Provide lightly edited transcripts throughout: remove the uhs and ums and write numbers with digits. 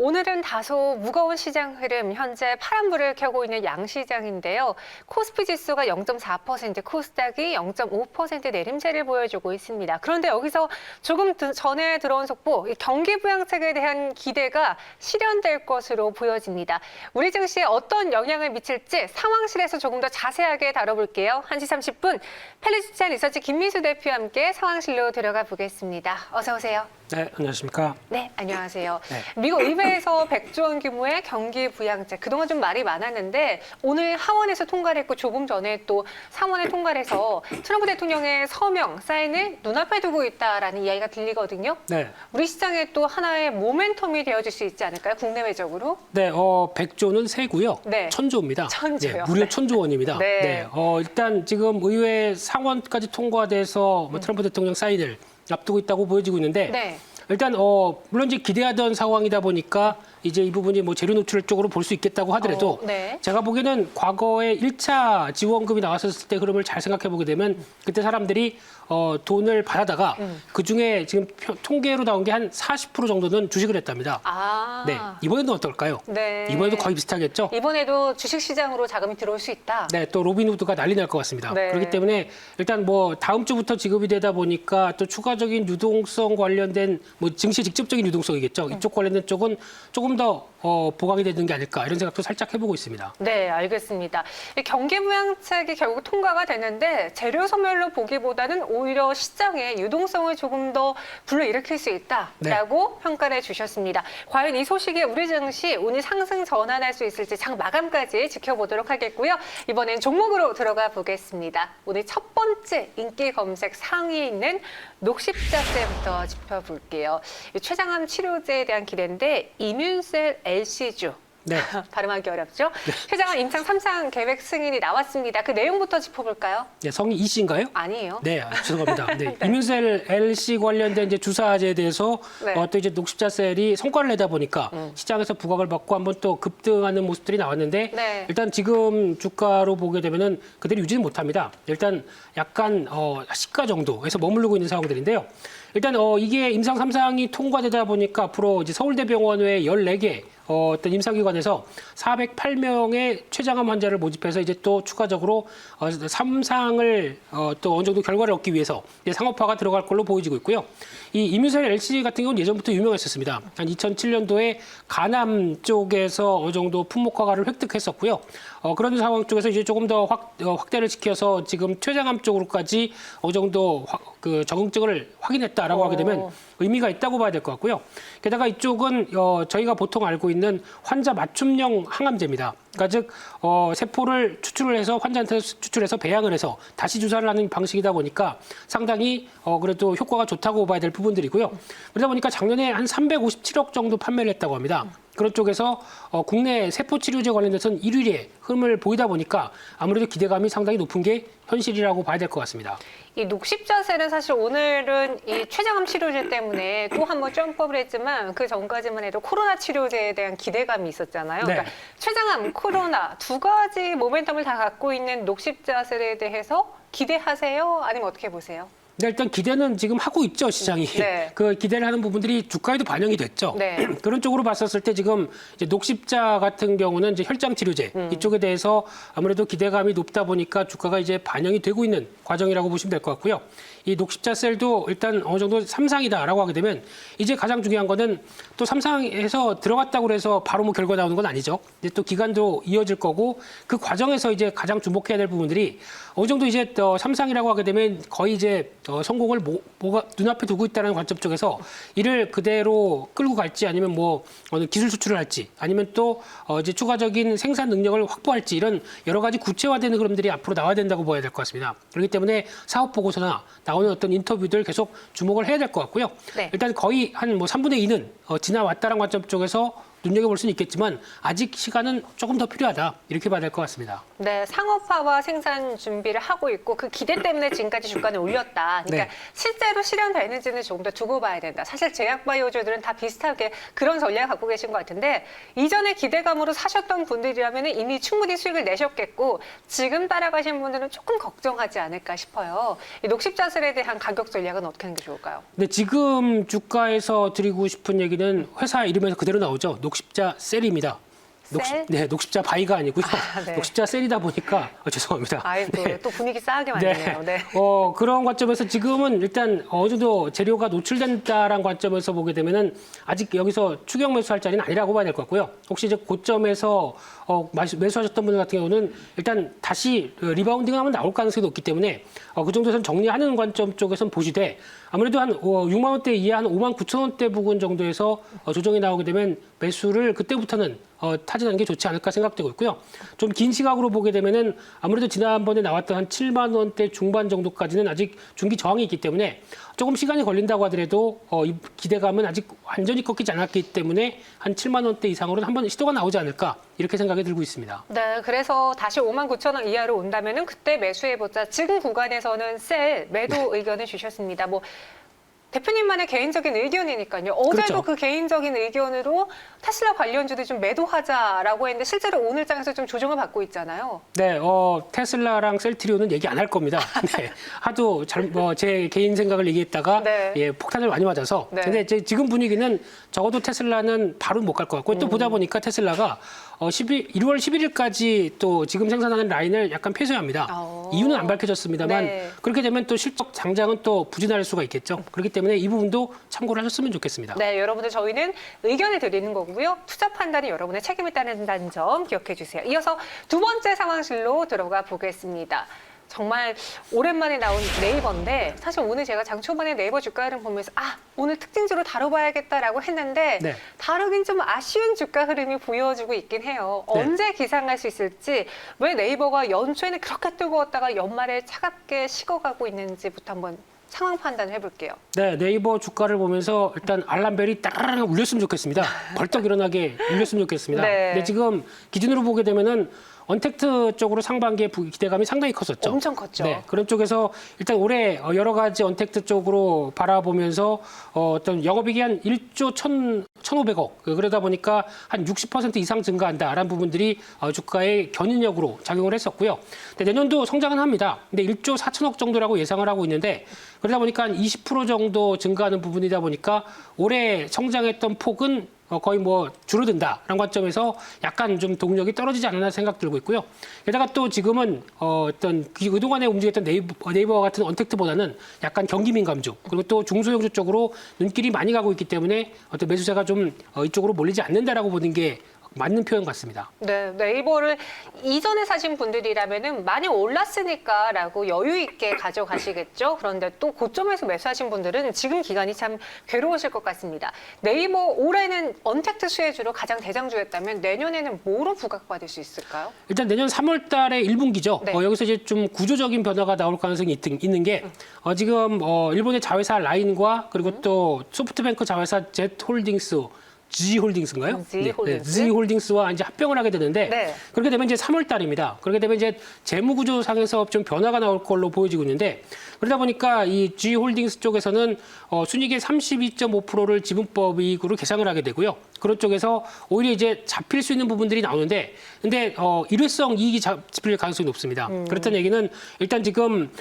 오늘은 다소 무거운 시장 흐름, 현재 파란불을 켜고 있는 양시장인데요. 코스피 지수가 0.4%, 코스닥이 0.5% 내림세를 보여주고 있습니다. 그런데 여기서 조금 전에 들어온 속보, 경기 부양책에 대한 기대가 실현될 것으로 보여집니다. 우리 증시에 어떤 영향을 미칠지 상황실에서 조금 더 자세하게 다뤄볼게요. 1시 30분 펠리주찬 리서치 김민수 대표와 함께 상황실로 들어가 보겠습니다. 어서 오세요. 네, 안녕하십니까. 네, 안녕하세요. 네. 미국 의회에서 100조 원 규모의 경기 부양책, 그동안 좀 말이 많았는데 오늘 하원에서 통과를 했고 조금 전에 또 상원에 통과를 해서 트럼프 대통령의 서명, 사인을 눈앞에 두고 있다라는 이야기가 들리거든요. 네. 우리 시장에 또 하나의 모멘텀이 되어줄 수 있지 않을까요? 국내외적으로? 네, 100조는 세고요. 네. 1000조입니다. 천조요. 네, 무려 네. 1000조 원입니다. 네. 네. 일단 지금 의회 상원까지 통과돼서 트럼프 대통령 사인을 앞두고 있다고 보여지고 있는데 네. 일단 물론 이제 기대하던 상황이다 보니까 이제 이 부분이 뭐 재료 노출 쪽으로 볼 수 있겠다고 하더라도 네. 제가 보기에는 과거에 1차 지원금이 나왔었을 때 흐름을 잘 생각해 보게 되면 그때 사람들이 돈을 받아다가 그중에 지금 통계로 나온 게 한 40% 정도는 주식을 했답니다. 아. 네, 이번에는 어떨까요? 네. 이번에도 거의 비슷하겠죠? 이번에도 주식시장으로 자금이 들어올 수 있다. 네, 또 로빈후드가 난리 날 것 같습니다. 네. 그렇기 때문에 일단 뭐 다음 주부터 지급이 되다 보니까 또 추가적인 유동성 관련된 뭐 증시 직접적인 유동성이겠죠. 이쪽 관련된 쪽은 조금 더 보강이 되는 게 아닐까 이런 생각도 살짝 해보고 있습니다. 네, 알겠습니다. 이 경기부양책이 결국 통과가 되는데 재료 소멸로 보기보다는 오히려 시장의 유동성을 조금 더 불러일으킬 수 있다라고 평가를 해주셨습니다. 과연 이 소식이 우리 증시 오늘 상승 전환할 수 있을지 장 마감까지 지켜보도록 하겠고요. 이번엔 종목으로 들어가 보겠습니다. 오늘 첫 번째 인기 검색 상위에 있는 녹십자세부터 짚어볼게요. 이 췌장암 치료제에 대한 기대인데 이뮨셀 LC주. 네. 발음하기 어렵죠? 췌장암 임상 3상 계획 승인이 나왔습니다. 그 내용부터 짚어볼까요? 네, 성이 이 씨인가요? 아니에요. 네, 죄송합니다. 네, 이뮨셀 LC 관련된 이제 주사제에 대해서 네. 또 이제 녹십자셀이 성과를 내다 보니까 시장에서 부각을 받고 한번 또 급등하는 모습들이 나왔는데 네. 일단 지금 주가로 보게 되면은 그대로 유지는 못합니다. 일단 약간 시가 정도에서 머무르고 있는 상황들인데요. 일단 이게 임상 3상이 통과되다 보니까 앞으로 이제 서울대병원 외 14개 어떤 임상기관에서 408명의 췌장암 환자를 모집해서 이제 또 추가적으로 3상을 또 어느 정도 결과를 얻기 위해서 이제 상업화가 들어갈 걸로 보여지고 있고요. 이 이뮨셀 LC 같은 경우는 예전부터 유명했었습니다. 한 2007년도에 간암 쪽에서 어느 정도 품목허가를 획득했었고요. 그런 상황 쪽에서 이제 조금 더 확대를 시켜서 지금 췌장암 쪽으로까지 어느 정도 그 적응증을 확인했다라고 하게 되면 의미가 있다고 봐야 될 것 같고요. 게다가 이쪽은 저희가 보통 알고 있는 환자 맞춤형 항암제입니다. 그러니까 즉 세포를 추출을 해서 환자한테 추출해서 배양을 해서 다시 주사를 하는 방식이다 보니까 상당히 그래도 효과가 좋다고 봐야 될 부분들이고요. 그러다 보니까 작년에 한 357억 정도 판매를 했다고 합니다. 그런 쪽에서 국내 세포치료제 관련돼서는 1위의 흐름을 보이다 보니까 아무래도 기대감이 상당히 높은 게 현실이라고 봐야 될 것 같습니다. 이 녹십자셀은 사실 오늘은 이 췌장암 치료제 때문에 또 한번 점프업을 했지만 그 전까지만 해도 코로나 치료제에 대한 기대감이 있었잖아요. 네. 그러니까 췌장암, 코로나 두 가지 모멘텀을 다 갖고 있는 녹십자셀에 대해서 기대하세요? 아니면 어떻게 보세요? 네, 일단 기대는 지금 하고 있죠, 시장이. 네. 그 기대를 하는 부분들이 주가에도 반영이 됐죠. 네. 그런 쪽으로 봤었을 때 지금 이제 녹십자 같은 경우는 이제 혈장 치료제 이쪽에 대해서 아무래도 기대감이 높다 보니까 주가가 이제 반영이 되고 있는 과정이라고 보시면 될 것 같고요. 이 녹십자셀도 일단 어느 정도 3상이다라고 하게 되면 이제 가장 중요한 거는 또 3상에서 들어갔다고 해서 바로 뭐 결과 나오는 건 아니죠. 이제 또 기간도 이어질 거고 그 과정에서 이제 가장 주목해야 될 부분들이 어느 정도 이제 3상이라고 하게 되면 거의 이제 성공을 뭐가 눈앞에 두고 있다는 관점 쪽에서 이를 그대로 끌고 갈지 아니면 뭐 어느 기술 수출을 할지 아니면 또 이제 추가적인 생산 능력을 확보할지 이런 여러 가지 구체화되는 흐름들이 앞으로 나와야 된다고 봐야 될 것 같습니다. 그렇기 때문에 사업 보고서나 나오는 어떤 인터뷰들 계속 주목을 해야 될 것 같고요. 네. 일단 거의 한 뭐 3분의 2는 지나왔다는 관점 쪽에서 눈여겨볼 수는 있겠지만 아직 시간은 조금 더 필요하다 이렇게 봐야 될 것 같습니다. 네, 상업화와 생산 준비를 하고 있고 그 기대 때문에 지금까지 주가는 올렸다. 그러니까 네. 실제로 실현되는지는 조금 더 두고 봐야 된다. 사실 제약바이오주들은 다 비슷하게 그런 전략을 갖고 계신 것 같은데 이전에 기대감으로 사셨던 분들이라면 이미 충분히 수익을 내셨겠고 지금 따라가신 분들은 조금 걱정하지 않을까 싶어요. 이 녹십자셀에 대한 가격 전략은 어떻게 하는 게 좋을까요? 네, 지금 주가에서 드리고 싶은 얘기는 회사 이름에서 그대로 나오죠. 녹십자 셀입니다. 셀? 네, 녹십자 바위가 아니고요. 네. 녹십자 셀이다 보니까 죄송합니다. 아이고, 네. 또 분위기 싸하게 만드네요. 네. 그런 관점에서 지금은 일단 어느 정도 재료가 노출된다라는 관점에서 보게 되면은 아직 여기서 추격 매수할 자리는 아니라고 봐야 될 것 같고요. 혹시 이제 고점에서 매수하셨던 분들 같은 경우는 일단 다시 리바운딩을 하면 나올 가능성이 높기 때문에 그 정도에서 정리하는 관점 쪽에서는 보시되 아무래도 한 6만 원대 이하 한 5만 9천 원대 부근 정도에서 조정이 나오게 되면 매수를 그때부터는 타진하는 게 좋지 않을까 생각되고 있고요. 좀 긴 시각으로 보게 되면은 아무래도 지난번에 나왔던 한 7만 원대 중반 정도까지는 아직 중기 저항이 있기 때문에 조금 시간이 걸린다고 하더라도 이 기대감은 아직 완전히 꺾이지 않았기 때문에 한 7만 원대 이상으로는 한번 시도가 나오지 않을까 이렇게 생각이 들고 있습니다. 네, 그래서 다시 5만 9천 원 이하로 온다면은 그때 매수해보자. 지금 구간에서는 셀 매도 의견을 주셨습니다. 뭐 대표님만의 개인적인 의견이니까요. 어제도 그렇죠. 그 개인적인 의견으로 테슬라 관련주들 좀 매도하자라고 했는데 실제로 오늘 장에서 좀 조정을 받고 있잖아요. 네, 테슬라랑 셀트리온은 얘기 안 할 겁니다. 네, 하도 제 개인 생각을 얘기했다가 네. 예, 폭탄을 많이 맞아서. 네. 근데 지금 분위기는 적어도 테슬라는 바로 못 갈 것 같고 또 보다 보니까 테슬라가 1월 11일까지 또 지금 생산하는 라인을 약간 폐쇄합니다. 이유는 안 밝혀졌습니다만 네. 그렇게 되면 또 실적 장장은 또 부진할 수가 있겠죠. 그렇기 때문에 이 부분도 참고를 하셨으면 좋겠습니다. 네, 여러분들 저희는 의견을 드리는 거고요. 투자 판단이 여러분의 책임이 있다는 점 기억해 주세요. 이어서 두 번째 상황실로 들어가 보겠습니다. 정말 오랜만에 나온 네이버인데 사실 오늘 제가 장 초반에 네이버 주가 흐름 보면서 오늘 특징주로 다뤄봐야겠다라고 했는데 네. 다루긴 좀 아쉬운 주가 흐름이 보여주고 있긴 해요. 네. 언제 기상할 수 있을지 왜 네이버가 연초에는 그렇게 뜨거웠다가 연말에 차갑게 식어가고 있는지부터 한번 상황 판단을 해볼게요. 네, 네이버 주가를 보면서 일단 알람벨이 따르릉 울렸으면 좋겠습니다. 벌떡 일어나게 울렸으면 좋겠습니다. 네. 근데 지금 기준으로 보게 되면은 언택트 쪽으로 상반기에 기대감이 상당히 컸었죠. 엄청 컸죠. 네, 그런 쪽에서 일단 올해 여러 가지 언택트 쪽으로 바라보면서 어떤 영업이익이 한 1조 1,500억 그러다 보니까 한 60% 이상 증가한다라는 부분들이 주가의 견인력으로 작용을 했었고요. 근데 내년도 성장은 합니다. 근데 1조 4천억 정도라고 예상을 하고 있는데 그러다 보니까 한 20% 정도 증가하는 부분이다 보니까 올해 성장했던 폭은 거의 줄어든다라는 관점에서 약간 좀 동력이 떨어지지 않나 생각 들고 있고요. 게다가 또 지금은 그동안에 움직였던 네이버와 같은 언택트보다는 약간 경기 민감주 그리고 또 중소형주 쪽으로 눈길이 많이 가고 있기 때문에 어떤 매수세가 좀 이쪽으로 몰리지 않는다라고 보는 게 맞는 표현 같습니다. 네, 네이버를 이전에 사신 분들이라면은 많이 올랐으니까라고 여유 있게 가져가시겠죠. 그런데 또 고점에서 매수하신 분들은 지금 기간이 참 괴로우실 것 같습니다. 네이버 올해는 언택트 수혜주로 가장 대장주였다면 내년에는 뭐로 부각받을 수 있을까요? 일단 내년 3월 달에 1분기죠. 네. 여기서 이제 좀 구조적인 변화가 나올 가능성이 있는 게 지금 일본의 자회사 라인과 그리고 또 소프트뱅크 자회사 Z홀딩스 G홀딩스인가요? G홀딩스. G홀딩스와 이제 합병을 하게 되는데 네. 그렇게 되면 이제 3월 달입니다. 그렇게 되면 이제 재무 구조상에서 좀 변화가 나올 걸로 보여지고 있는데 그러다 보니까 이 G홀딩스 쪽에서는 순이익의 32.5%를 지분법 이익으로 계상을 하게 되고요. 그런 쪽에서 오히려 이제 잡힐 수 있는 부분들이 나오는데 근데 일회성 이익이 잡힐 가능성이 높습니다. 그렇다는 얘기는 일단 지금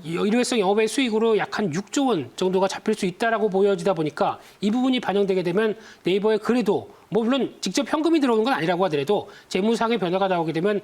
일회성 영업의 수익으로 약 한 6조 원 정도가 잡힐 수 있다라고 보여지다 보니까 이 부분이 반영되게 되면 네이버에 그래도 물론 직접 현금이 들어오는 건 아니라고 하더라도 재무상의 변화가 나오게 되면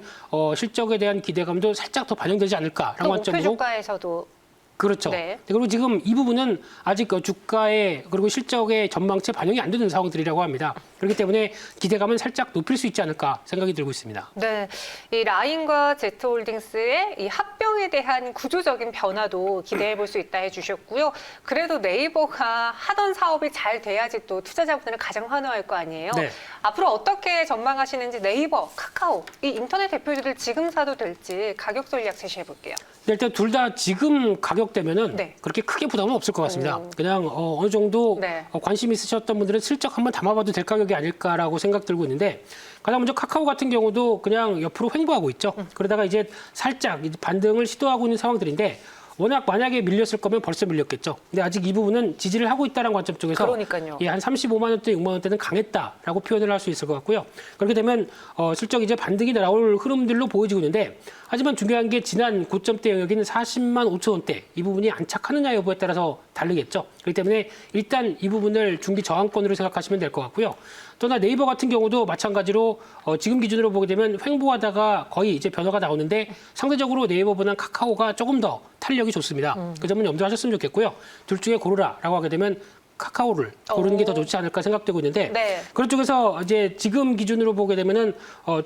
실적에 대한 기대감도 살짝 더 반영되지 않을까라는 또 목표 관점으로 주가에서도 그렇죠. 네. 그리고 지금 이 부분은 아직 주가의 그리고 실적의 전망치에 반영이 안 되는 상황들이라고 합니다. 그렇기 때문에 기대감은 살짝 높일 수 있지 않을까 생각이 들고 있습니다. 네, 이 라인과 Z홀딩스의 이 합병에 대한 구조적인 변화도 기대해 볼 수 있다 해주셨고요. 그래도 네이버가 하던 사업이 잘 돼야지 또 투자자분들은 가장 환호할 거 아니에요. 네. 앞으로 어떻게 전망하시는지 네이버, 카카오, 이 인터넷 대표주들 지금 사도 될지 가격 전략 제시해 볼게요. 일단 둘 다 지금 가격대면은 네. 그렇게 크게 부담은 없을 것 같습니다. 그냥 어느 정도 네. 관심 있으셨던 분들은 슬쩍 한번 담아봐도 될 가격이 아닐까라고 생각 들고 있는데 가장 먼저 카카오 같은 경우도 그냥 옆으로 횡보하고 있죠. 그러다가 이제 살짝 반등을 시도하고 있는 상황들인데 워낙 만약에 밀렸을 거면 벌써 밀렸겠죠. 근데 아직 이 부분은 지지를 하고 있다는 관점 쪽에서 그러니까요. 예, 한 35만 원대, 6만 원대는 강했다라고 표현을 할 수 있을 것 같고요. 그렇게 되면 슬쩍 이제 반등이 나올 흐름들로 보여지고 있는데 하지만 중요한 게 지난 고점대 영역인 40만 5천 원대 이 부분이 안착하느냐 여부에 따라서 다르겠죠. 그렇기 때문에 일단 이 부분을 중기 저항권으로 생각하시면 될 것 같고요. 또나 네이버 같은 경우도 마찬가지로 지금 기준으로 보게 되면 횡보하다가 거의 이제 변화가 나오는데 상대적으로 네이버보다는 카카오가 조금 더 탄력이 좋습니다. 그 점은 염두하셨으면 좋겠고요. 둘 중에 고르라라고 하게 되면 카카오를 고르는 게 더 좋지 않을까 생각되고 있는데 네. 그런 쪽에서 이제 지금 기준으로 보게 되면은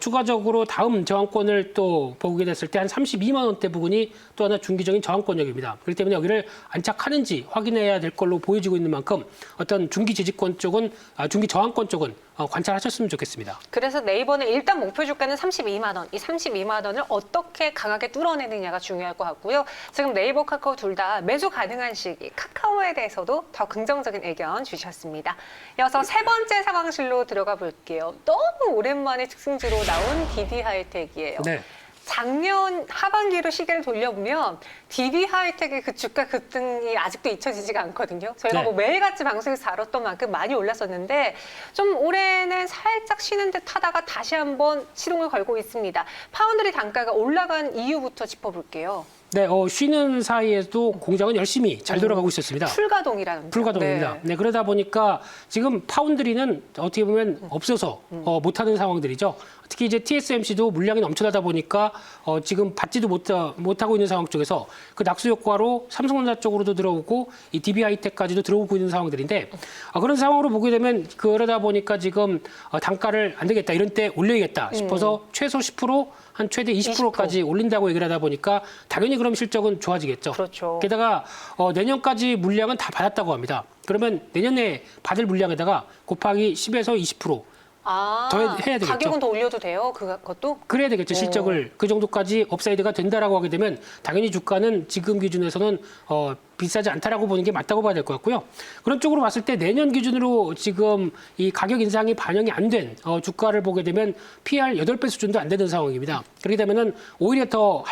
추가적으로 다음 저항권을 또 보게 됐을 때 한 32만 원대 부분이 또 하나 중기적인 저항권역입니다. 그렇기 때문에 여기를 안착하는지 확인해야 될 걸로 보여지고 있는 만큼 어떤 중기 지지권 쪽은 중기 저항권 쪽은 관찰하셨으면 좋겠습니다. 그래서 네이버는 일단 목표 주가는 32만 원. 이 32만 원을 어떻게 강하게 뚫어내느냐가 중요할 것 같고요. 지금 네이버, 카카오 둘 다 매수 가능한 시기, 카카오에 대해서도 더 긍정적인 의견 주셨습니다. 이어서 세 번째 상황실로 들어가 볼게요. 너무 오랜만에 특승지로 나온 DB하이텍이에요. 네. 작년 하반기로 시계를 돌려보면 DB하이텍의 그 주가 급등이 아직도 잊혀지지가 않거든요. 저희가 네. 뭐 매일같이 방송에서 다뤘던 만큼 많이 올랐었는데 좀 올해는 살짝 쉬는 듯 하다가 다시 한번 시동을 걸고 있습니다. 파운드리 단가가 올라간 이유부터 짚어볼게요. 네, 쉬는 사이에도 공장은 열심히 잘 돌아가고 있었습니다. 풀가동이라는 불가동입니다. 네, 그러다 보니까 지금 파운드리는 어떻게 보면 없어서 못하는 상황들이죠. 특히 이제 TSMC도 물량이 넘쳐나다 보니까 지금 받지도 못하고 있는 상황 쪽에서 그 낙수 효과로 삼성전자 쪽으로도 들어오고 이 DB하이텍까지도 들어오고 있는 상황들인데 그런 상황으로 보게 되면 그러다 보니까 지금 단가를 안 되겠다 이런 때 올려야겠다 싶어서 최소 10%, 한 최대 20%까지 올린다고 얘기를 하다 보니까 당연히 그럼 실적은 좋아지겠죠. 그렇죠. 게다가 내년까지 물량은 다 받았다고 합니다. 그러면 내년에 받을 물량에다가 곱하기 10에서 20% 더 해야 되겠죠. 가격은 더 올려도 돼요? 그것도? 그래야 되겠죠. 실적을 그 정도까지 업사이드가 된다라고 하게 되면 당연히 주가는 지금 기준에서는 비싸지 않다라고 보는 게 맞다고 봐야 될 것 같고요. 그런 쪽으로 봤을 때 내년 기준으로 지금 이 가격 인상이 반영이 안 된 주가를 보게 되면 PR 8배 수준도 안 되는 상황입니다. 그렇게 되면은 오히려 더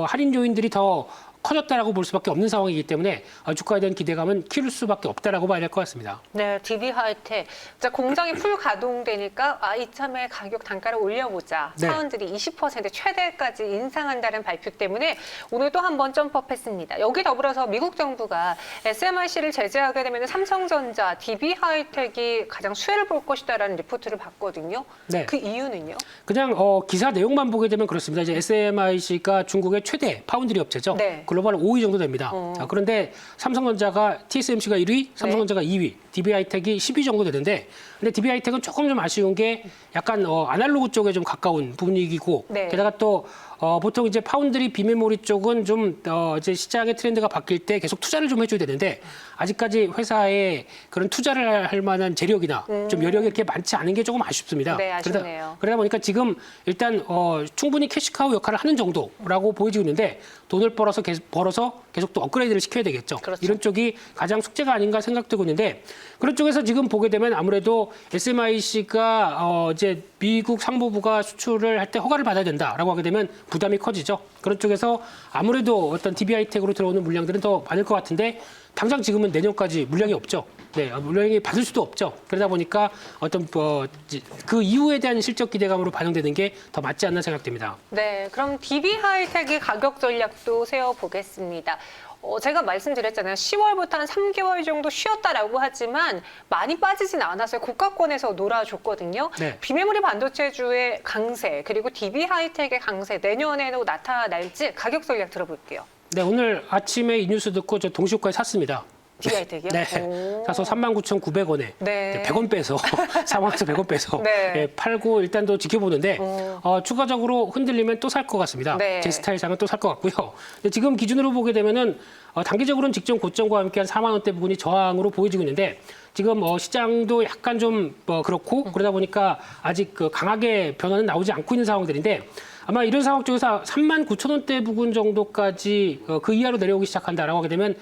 할인 요인들이 더 커졌다라고 볼 수밖에 없는 상황이기 때문에 주가에 대한 기대감은 키울 수밖에 없다라고 봐야 될 것 같습니다. 네, DB하이텍. 공장이 풀 가동되니까 이참에 가격 단가를 올려보자. 네. 사원들이 20% 최대까지 인상한다는 발표 때문에 오늘 또 한 번 점프업했습니다. 여기 더불어서 미국 정부가 SMIC를 제재하게 되면 삼성전자, DB하이텍이 가장 수혜를 볼 것이다라는 리포트를 봤거든요. 네. 그 이유는요? 그냥 기사 내용만 보게 되면 그렇습니다. 이제 SMIC가 중국의 최대 파운드리 업체죠. 네. 글로벌 5위 정도 됩니다. 그런데 삼성전자가 TSMC가 1위, 삼성전자가 2위, DB하이텍이 10위 정도 되는데 근데 DB하이텍은 조금 좀 아쉬운 게 약간 아날로그 쪽에 좀 가까운 분위기고 네. 게다가 또 보통 이제 파운드리 비메모리 쪽은 좀 이제 시장의 트렌드가 바뀔 때 계속 투자를 좀 해줘야 되는데 아직까지 회사에 그런 투자를 할 만한 재력이나 좀 여력이 이렇게 많지 않은 게 조금 아쉽습니다. 네, 아쉽네요. 그러다 보니까 지금 일단 충분히 캐시카우 역할을 하는 정도라고 보여지고 있는데 돈을 벌어서 계속 또 업그레이드를 시켜야 되겠죠. 그렇죠. 이런 쪽이 가장 숙제가 아닌가 생각되고 있는데 그런 쪽에서 지금 보게 되면 아무래도 SMIC가 이제 미국 상무부가 수출을 할 때 허가를 받아야 된다라고 하게 되면 부담이 커지죠. 그런 쪽에서 아무래도 어떤 DB하이텍으로 들어오는 물량들은 더 많을 것 같은데 당장 지금은 내년까지 물량이 없죠. 네, 물량이 받을 수도 없죠. 그러다 보니까 어떤 그 이후에 대한 실적 기대감으로 반영되는 게 더 맞지 않나 생각됩니다. 네, 그럼 DB하이텍의 가격 전략도 세워보겠습니다. 제가 말씀드렸잖아요. 10월부터 한 3개월 정도 쉬었다라고 하지만 많이 빠지진 않아서 고가권에서 놀아줬거든요. 네. 비메모리 반도체주의 강세 그리고 DB하이텍의 강세 내년에도 나타날지 가격 전략 들어볼게요. 네, 오늘 아침에 이 뉴스 듣고 저 동시효과에 샀습니다. DB하이텍이요? 네. 사서 39,900원에 네. 100원 빼서 4만원에서 100원 빼서 네. 팔고 일단 또 지켜보는데 추가적으로 흔들리면 또 살 것 같습니다. 네. 제 스타일상은 또 살 것 같고요. 근데 지금 기준으로 보게 되면은 단기적으로는 직전 고점과 함께 한 4만 원대 부분이 저항으로 보여지고 있는데 지금 시장도 약간 좀 그렇고 그러다 보니까 아직 그 강하게 변화는 나오지 않고 있는 상황들인데 아마 이런 상황 쪽에서 39,000원대 부근 정도까지 그 이하로 내려오기 시작한다라고 하게 되면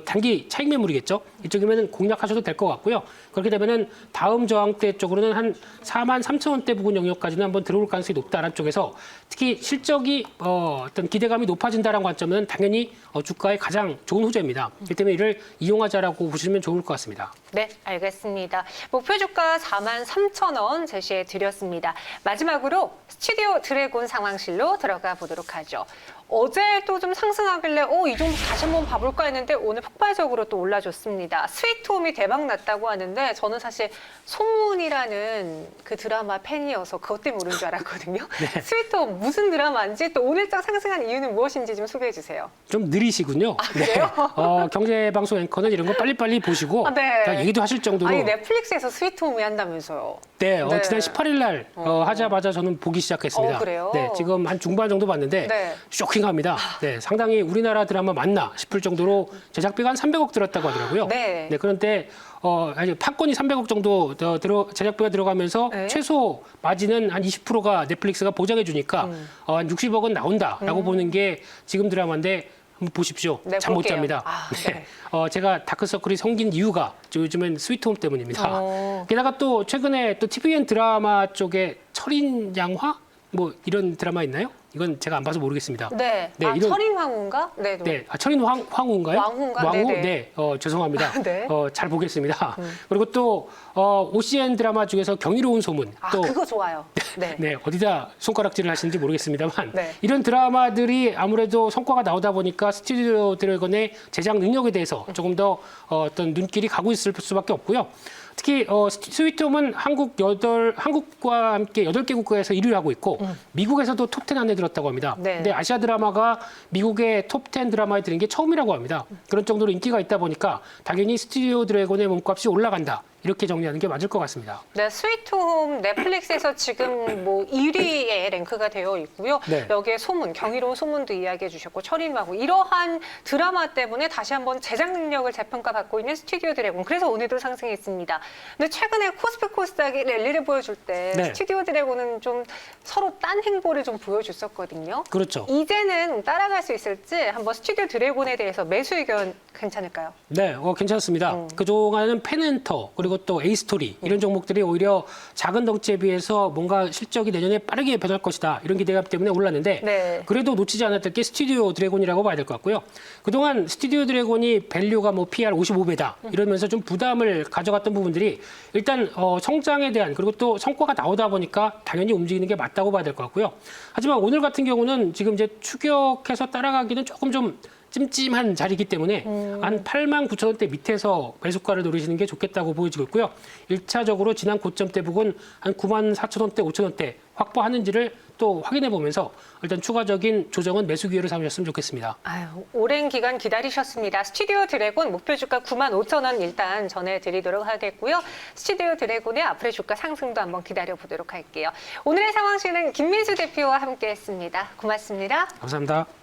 단기 차익 매물이겠죠. 이쪽이면 공략하셔도 될 것 같고요. 그렇게 되면은 다음 저항대 쪽으로는 한 43,000원대 부근 영역까지는 한번 들어올 가능성이 높다라는 쪽에서 특히 실적이 어떤 기대감이 높아진다는 관점은 당연히 주가의 가장 좋은 호재입니다. 그렇기 때문에 이를 이용하자라고 보시면 좋을 것 같습니다. 네, 알겠습니다. 목표 주가 43,000원 제시해 드렸습니다. 마지막으로 스튜디오 드래곤 상황실로 들어가 보도록 하죠. 어제 또 좀 상승하길래 이 정도 다시 한번 봐볼까 했는데 오늘 폭발적으로 또 올라줬습니다. 스위트홈이 대박 났다고 하는데 저는 사실 송문이라는 그 드라마 팬이어서 그것 때문에 오른 줄 알았거든요. 네. 스위트홈 무슨 드라마인지 또 오늘장 상승한 이유는 무엇인지 좀 소개해 주세요. 좀 느리시군요. 그래요? 네. 경제방송 앵커는 이런 거 빨리빨리 보시고 네. 얘기도 하실 정도로. 아니 넷플릭스에서 스위트홈이 한다면서요. 네, 네. 지난 18일 날 하자마자 저는 보기 시작했습니다. 그래요? 네, 지금 한 중반 정도 봤는데 네. 쇼킹합니다. 네, 상당히 우리나라 드라마 맞나 싶을 정도로 제작비가 한 300억 들었다고 하더라고요. 네. 그런데 아니, 판권이 300억 정도 제작비가 들어가면서 네. 최소 마진은 한 20%가 넷플릭스가 보장해 주니까 한 60억은 나온다라고 보는 게 지금 드라마인데 한번 보십시오. 네, 잠 못 볼게요. 잡니다. 네. 제가 다크서클이 생긴 이유가 요즘엔 스위트홈 때문입니다. 어. 게다가 또 최근에 또 TVN 드라마 쪽에 철인 양화 뭐 이런 드라마 있나요? 이건 제가 안 봐서 모르겠습니다. 네. 네, 이런... 철인황후인가? 네. 네, 철인 황후인가요? 왕후인가? 왕후? 네네. 네, 죄송합니다. 네. 잘 보겠습니다. 그리고 또 OCN 드라마 중에서 경이로운 소문. 또 그거 좋아요. 네. 네, 어디다 손가락질을 하시는지 모르겠습니다만 네. 이런 드라마들이 아무래도 성과가 나오다 보니까 스튜디오 드래곤의 제작 능력에 대해서 조금 더 어떤 눈길이 가고 있을 수밖에 없고요. 특히 스위트홈은 한국과 함께 8개 국가에서 1위를 하고 있고 미국에서도 톱10 안에 들었다고 합니다. 네. 근데 아시아 드라마가 미국의 톱10 드라마에 드는 게 처음이라고 합니다. 그런 정도로 인기가 있다 보니까 당연히 스튜디오 드래곤의 몸값이 올라간다. 이렇게 정리하는 게 맞을 것 같습니다. 네, 스위트홈 넷플릭스에서 지금 뭐 1위에 랭크가 되어 있고요. 네. 여기에 소문, 경이로운 소문도 이야기해 주셨고 철인하고 이러한 드라마 때문에 다시 한번 제작 능력을 재평가받고 있는 스튜디오 드래곤. 그래서 오늘도 상승했습니다. 근데 최근에 코스피 코스닥이 랠리를 보여줄 때 네. 스튜디오 드래곤은 좀 서로 딴 행보를 좀 보여줬었거든요. 그렇죠. 이제는 따라갈 수 있을지 한번 스튜디오 드래곤에 대해서 매수 의견 괜찮을까요? 네, 괜찮습니다. 그동안은 펜엔터 그리고 또 에이스토리 이런 종목들이 오히려 작은 덩치에 비해서 뭔가 실적이 내년에 빠르게 변할 것이다 이런 기대감 때문에 올랐는데 네. 그래도 놓치지 않았던 게 스튜디오 드래곤이라고 봐야 될 것 같고요. 그동안 스튜디오 드래곤이 밸류가 뭐 PR 55배다 이러면서 좀 부담을 가져갔던 부분들이 일단 성장에 대한 그리고 또 성과가 나오다 보니까 당연히 움직이는 게 맞다고 봐야 될 것 같고요. 하지만 오늘 같은 경우는 지금 이제 추격해서 따라가기는 조금 좀 찜찜한 자리이기 때문에 한 89,000원대 밑에서 매수가를 노리시는 게 좋겠다고 보여지고 있고요. 1차적으로 지난 고점대 부근 한 94,000원대, 5,000원대 확보하는지를 또 확인해 보면서 일단 추가적인 조정은 매수 기회로 삼으셨으면 좋겠습니다. 오랜 기간 기다리셨습니다. 스튜디오 드래곤 목표 주가 95,000원 일단 전해드리도록 하겠고요. 스튜디오 드래곤의 앞으로의 주가 상승도 한번 기다려보도록 할게요. 오늘의 상황실은 김민수 대표와 함께했습니다. 고맙습니다. 감사합니다.